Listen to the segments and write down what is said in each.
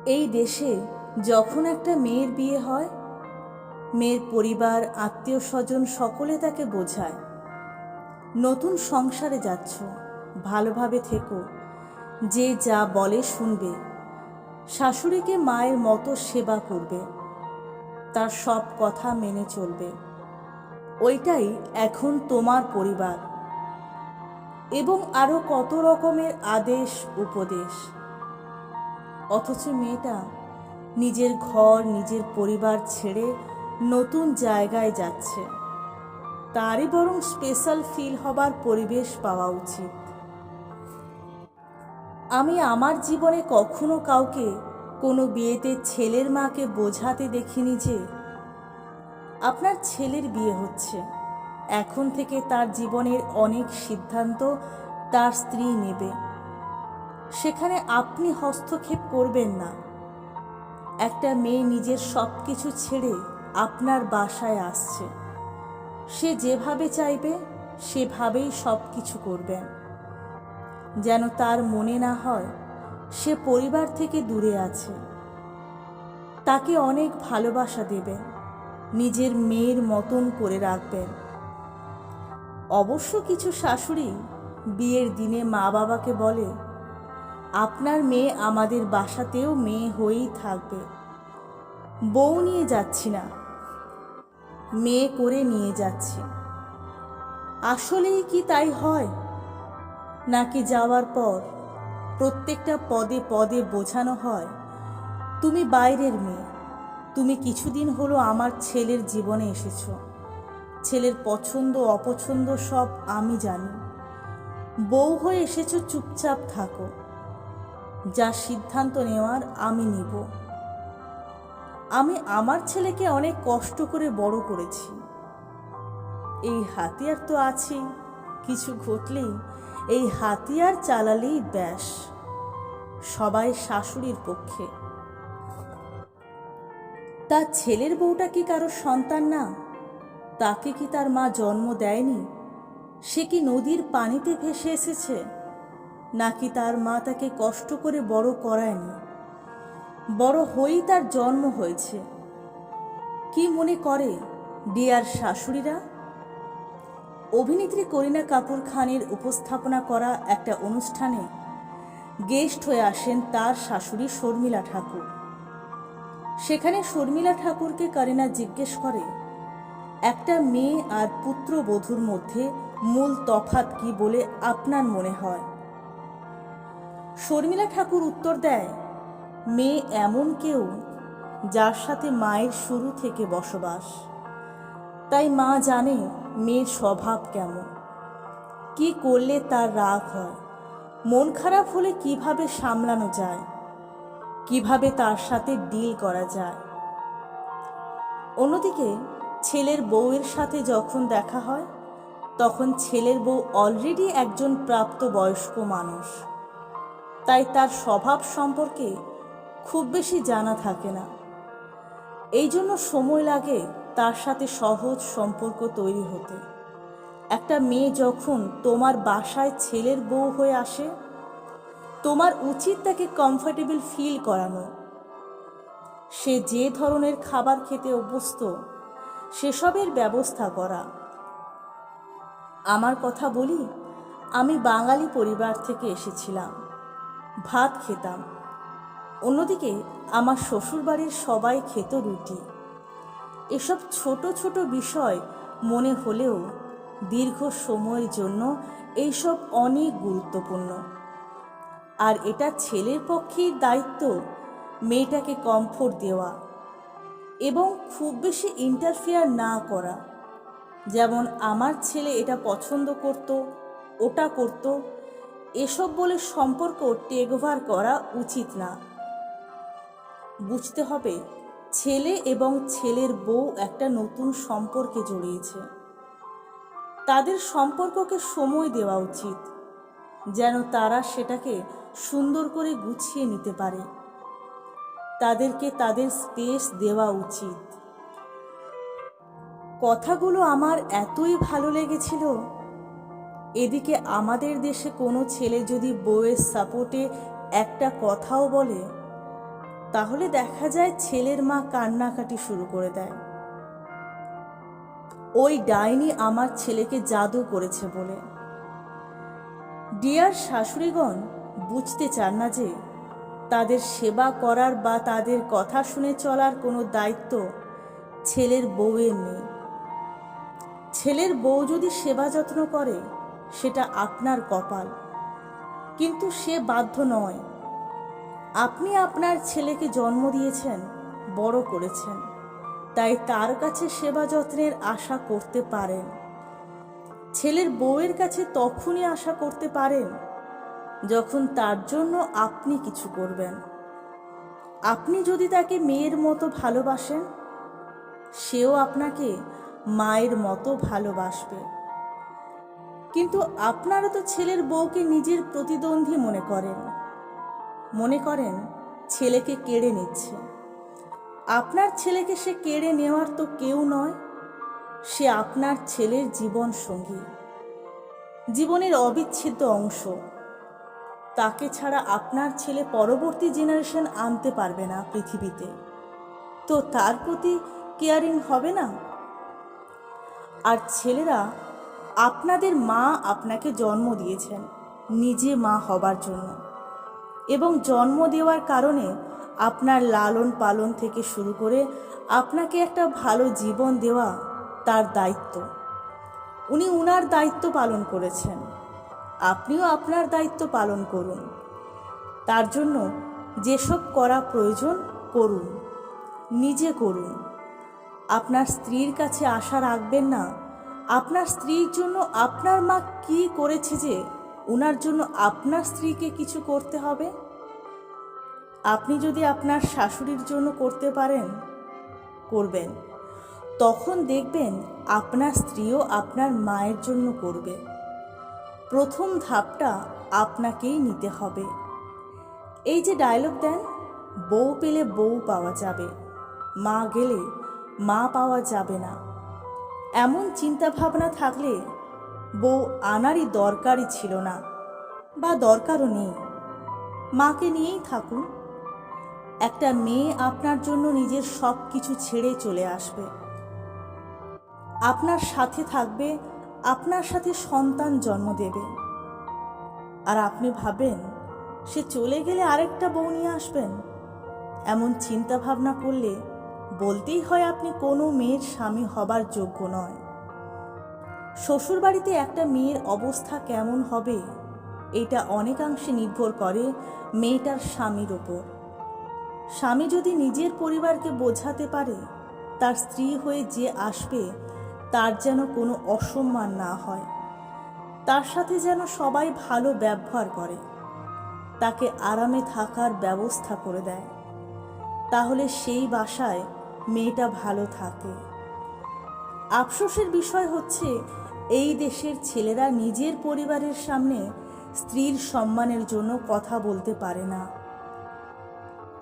এই দেশে যখন একটা মেয়ের বিয়ে হয়, মেয়ের পরিবার, আত্মীয় স্বজন সকলে তাকে বোঝায়, নতুন সংসারে যাচ্ছ, ভালোভাবে থেকো, যে যা বলে শুনবে, শাশুড়িকে মায়ের মতো সেবা করবে, তার সব কথা মেনে চলবে। ওইটাই এখন তোমার পরিবার। এবং আরও কত রকমের আদেশ উপদেশ। অথচ মেয়েটা নিজের ঘর, নিজের পরিবার ছেড়ে নতুন জায়গায় যাচ্ছে। তারই বরং স্পেশাল ফিল হবার পরিবেশ পাওয়া উচিত। আমি আমার জীবনে কখনো কাউকে কোনো বিয়েতে ছেলের মাকে বোঝাতে দেখিনি যে আপনার ছেলের বিয়ে হচ্ছে, এখন থেকে তার জীবনের অনেক সিদ্ধান্ত তার স্ত্রী নেবে, সেখানে আপনি হস্তক্ষেপ করবেন না। একটা মেয়ে নিজের সব কিছু ছেড়ে আপনার বাসায় আসছে, সে যেভাবে চাইবে সেভাবেই সব কিছু করবেন, যেন তার মনে না হয় সে পরিবার থেকে দূরে আছে। তাকে অনেক ভালোবাসা দেবেন, নিজের মেয়ের মতন করে রাখবেন। অবশ্য কিছু শাশুড়ি বিয়ের দিনে মা বাবাকে বলে, আপনার মেয়ে আমাদের বাসাতেও মেয়ে হয়েই থাকবে, বউ নিয়ে যাচ্ছি না, মেয়ে করে নিয়ে যাচ্ছি। আসলেই কি তাই হয়? নাকি যাওয়ার পর প্রত্যেকটা পদে পদে বোঝানো হয়, তুমি বাইরের মেয়ে, তুমি কিছুদিন হলো আমার ছেলের জীবনে এসেছো, ছেলের পছন্দ অপছন্দ সব আমি জানি, বউ হয়ে এসেছো, চুপচাপ থাকো, যা সিদ্ধান্ত নেওয়ার আমি নিব। আমি আমার ছেলেকে অনেক কষ্ট করে বড় করেছি, এই হাতিয়ার তো আছেই, কিছু ঘটলেই এই হাতিয়ার চালালেই ব্যাস, সবাই শাশুড়ির পক্ষে। তার ছেলের বউটা কি কারো সন্তান না? তাকে কি তার মা জন্ম দেয়নি? সে কি নদীর পানিতে ভেসে এসেছে? নাকি তার মা তাকে কষ্ট করে বড় করায়নি? বড় হয়েই তার জন্ম হয়েছে। কি মনে করে ডিয়ার শাশুড়িরা? অভিনেত্রী করিনা কাপুর খানের উপস্থাপনা করা একটা অনুষ্ঠানে গেস্ট হয়ে আসেন তার শাশুড়ি শর্মিলা ঠাকুর। সেখানে শর্মিলা ঠাকুরকে করিনা জিজ্ঞেস করে, একটা মেয়ে আর পুত্রবধূর মধ্যে মূল তফাৎ কি বলে আপনার মনে হয়? শর্মিলা ঠাকুর উত্তর দেয়, মেয়ে এমন কেউ যার সাথে মায়ের শুরু থেকে বসবাস, তাই মা জানে মেয়ের স্বভাব কেমন, কি করলে তার রাগ হয়, মন খারাপ হলে কিভাবে সামলানো যায়, কিভাবে তার সাথে ডিল করা যায়। অন্যদিকে ছেলের বউয়ের সাথে যখন দেখা হয়, তখন ছেলের বউ অলরেডি একজন প্রাপ্তবয়স্ক মানুষ, তাই তার স্বভাব সম্পর্কে খুব বেশি জানা থাকে না। এই জন্য সময় লাগে তার সাথে সহজ সম্পর্ক তৈরি হতে। একটা মেয়ে যখন তোমার বাসায় ছেলের বউ হয়ে আসে, তোমার উচিত তাকে কমফর্টেবল ফিল করানো। সে যে ধরনের খাবার খেতে অভ্যস্ত সেসবের ব্যবস্থা করা। আমার কথা বলি, আমি বাঙালি পরিবার থেকে এসেছিলাম, ভাত খেতাম, অন্যদিকে আমার শ্বশুরবাড়ির সবাই খেত রুটি। এসব ছোট ছোট বিষয় মনে হলেও দীর্ঘ সময়ের জন্য এইসব অনেক গুরুত্বপূর্ণ। আর এটা ছেলের পক্ষেই দায়িত্ব মেয়েটাকে কমফোর্ট দেওয়া এবং খুব বেশি ইন্টারফেয়ার না করা। যেমন আমার ছেলে এটা পছন্দ করত, ওটা করত, এসব বলে সম্পর্ক টেক ওভার করা উচিত না। বুঝতে হবে, ছেলে এবং ছেলের বউ একটা নতুন সম্পর্কে জড়িয়েছে। তাদের সম্পর্ককে সময় দেওয়া উচিত, যেন তারা সেটাকে সুন্দর করে গুছিয়ে নিতে পারে। তাদেরকে তাদের স্পেস দেওয়া উচিত। কথাগুলো আমার এতই ভালো লেগেছিল। এদিকে আমাদের দেশে কোনো ছেলে যদি বউয়ের সাপোর্টে একটা কথাও বলে, তাহলে দেখা যায় ছেলের মা কান্নাকাটি শুরু করে দেয়, ওই ডাইনি আমার ছেলেকে জাদু করেছে বলে। ডিয়ার শাশুড়িগণ বুঝতে চান না যে তাদের সেবা করার বা তাদের কথা শুনে চলার কোনো দায়িত্ব ছেলের বউয়ের নেই। ছেলের বউ যদি সেবা যত্ন করে সেটা আপনার কপাল, কিন্তু সে বাধ্য নয়। আপনি আপনার ছেলেকে জন্ম দিয়েছেন, বড় করেছেন, তাই তার কাছে সেবা যত্নের আশা করতে পারেন। ছেলের বউয়ের কাছে তখনই আশা করতে পারেন যখন তার জন্য আপনি কিছু করবেন। আপনি যদি তাকে মেয়ের মতো ভালোবাসেন, সেও আপনাকে মায়ের মতো ভালোবাসবে। কিন্তু আপনারা তো ছেলের বউকে নিজের প্রতিদ্বন্দ্বী মনে করেন ছেলেকে কেড়ে নিচ্ছে। আপনার ছেলেকে সে কেড়ে নেওয়ার তো কেউ নয়, সে আপনার ছেলের জীবন সঙ্গী, জীবনের অবিচ্ছেদ্য অংশ। তাকে ছাড়া আপনার ছেলে পরবর্তী জেনারেশন আনতে পারবে না পৃথিবীতে, তো তার প্রতি কেয়ারিং হবে না? আর ছেলেরা, আপনাদের মা আপনাকে জন্ম দিয়েছেন নিজে মা হবার জন্য, এবং জন্ম দেওয়ার কারণে আপনার লালন পালন থেকে শুরু করে আপনাকে একটা ভালো জীবন দেওয়া তার দায়িত্ব। উনি উনার দায়িত্ব পালন করেছেন, আপনিও আপনার দায়িত্ব পালন করুন। তার জন্য যেসব করা প্রয়োজন করুন, নিজে করুন। আপনার স্ত্রীর কাছে আশা রাখবেন না আপনার স্ত্রীর জন্য আপনার মা কি করেছে যে উনার জন্য আপনার স্ত্রীকে কিছু করতে হবে। আপনি যদি আপনার শাশুড়ির জন্য করতে পারেন, করবেন, তখন দেখবেন আপনার স্ত্রীও আপনার মায়ের জন্য করবে। প্রথম ধাপটা আপনাকেই নিতে হবে। এই যে ডায়লগ দেন, বউ পেলে বউ পাওয়া যাবে, মা গেলে মা পাওয়া যাবে না, এমন চিন্তা ভাবনা থাকলে বউ আনারই দরকারই ছিল না, বা দরকারও নেই। মাকে নিয়েই থাকুন। একটা মেয়ে আপনার জন্য নিজের সব কিছু ছেড়ে চলে আসবে, আপনার সাথে থাকবে, আপনার সাথে সন্তান জন্ম দেবে। আর আপনি ভাবেন সে চলে গেলে আরেকটা বউ নিয়ে আসবেন? এমন চিন্তা ভাবনা করলে বলতেই হয় আপনি কোনো মেয়ের স্বামী হবার যোগ্য নয়। শ্বশুরবাড়িতে একটা মেয়ের অবস্থা কেমন হবে এটা অনেকাংশে নির্ভর করে মেয়েটার স্বামীর ওপর। স্বামী যদি নিজের পরিবারকে বোঝাতে পারে তার স্ত্রী হয়ে যে আসবে তার যেন কোনো অসম্মান না হয়, তার সাথে যেন সবাই ভালো ব্যবহার করে, তাকে আরামে থাকার ব্যবস্থা করে দেয়, তাহলে সেই বাসায় মেয়েটা ভালো থাকে। আফসোসের বিষয় হচ্ছে এই দেশের ছেলেরা নিজের পরিবারের সামনে স্ত্রীর সম্মানের জন্য কথা বলতে পারে না।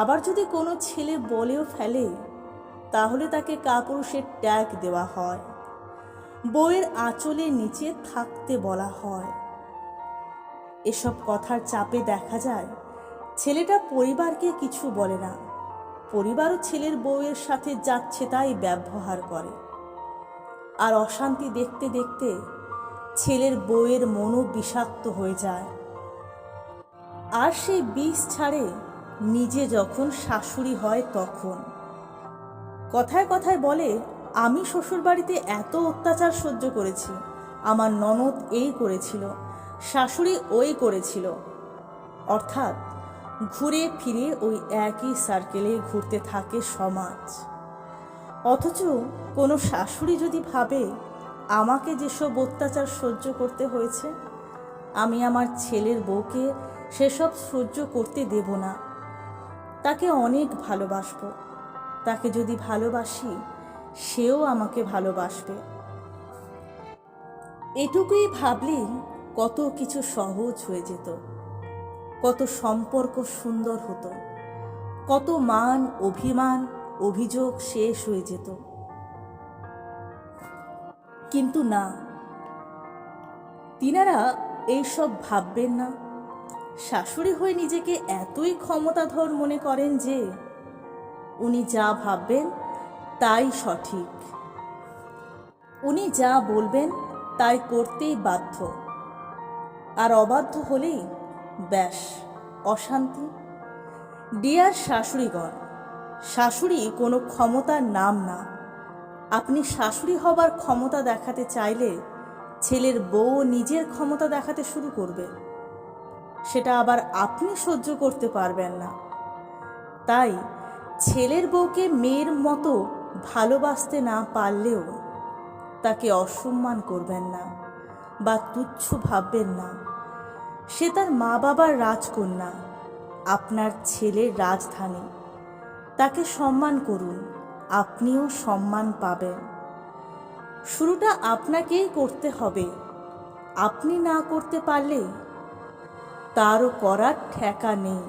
আবার যদি কোনো ছেলে বলেও ফেলে তাহলে তাকে কাপুরুষের ট্যাগ দেওয়া হয়, বউয়ের আঁচলের নিচে থাকতে বলা হয়। এসব কথার চাপে দেখা যায় ছেলেটা পরিবারকে কিছু বলে না, পরিবারও ছেলের বউয়ের সাথে যাচ্ছে তাই ব্যবহার করে। আর অশান্তি দেখতে দেখতে ছেলের বউয়ের মনও বিষাক্ত হয়ে যায়, আর সে বিষ ছাড়ে নিজে যখন শাশুড়ি হয় তখন। কথায় কথায় বলে, আমি শ্বশুরবাড়িতে এত অত্যাচার সহ্য করেছি, আমার ননদ এই করেছিল, শাশুড়ি ওই করেছিল। অর্থাৎ ঘুরে ফিরে ওই একই সার্কেলে ঘুরতে থাকে সমাজ। অথচ কোনো শাশুড়ি যদি ভাবে আমাকে যেসব অত্যাচার সহ্য করতে হয়েছে, আমি আমার ছেলের বউকে সেসব সহ্য করতে দেব না, তাকে অনেক ভালোবাসবো, তাকে যদি ভালোবাসি সেও আমাকে ভালোবাসবে, এটুকুই ভাবলেই কত কিছু সহজ হয়ে যেত, কত সম্পর্ক সুন্দর হতো, কত মান অভিমান অভিযোগ শেষ হয়ে যেত। কিন্তু না, তিনারা এইসব ভাববেন না। শাশুড়ি হয়ে নিজেকে এতই ক্ষমতাধর মনে করেন যে উনি যা ভাববেন তাই সঠিক। উনি যা বলবেন তাই করতেই বাধ্য, আর অবাধ্য হলেই ব্যাস অশান্তি। ডিয়ার শাশুড়িগণ, শাশুড়ি কোনো ক্ষমতার নাম না। আপনি শাশুড়ি হবার ক্ষমতা দেখাতে চাইলে ছেলের বউ নিজের ক্ষমতা দেখাতে শুরু করবে, সেটা আবার আপনি সহ্য করতে পারবেন না। তাই ছেলের বউকে মেয়ের মতো ভালোবাসতে না পারলেও তাকে অসম্মান করবেন না বা তুচ্ছ ভাববেন না। সে তার মা বাবার রাজকন্যা, আপনার ছেলের রাজধানী। তাকে সম্মান করুন, আপনিও সম্মান পাবেন। শুরুটা আপনাকেই করতে হবে। আপনি না করতে পারলে তারও করার ঠেকা নেই।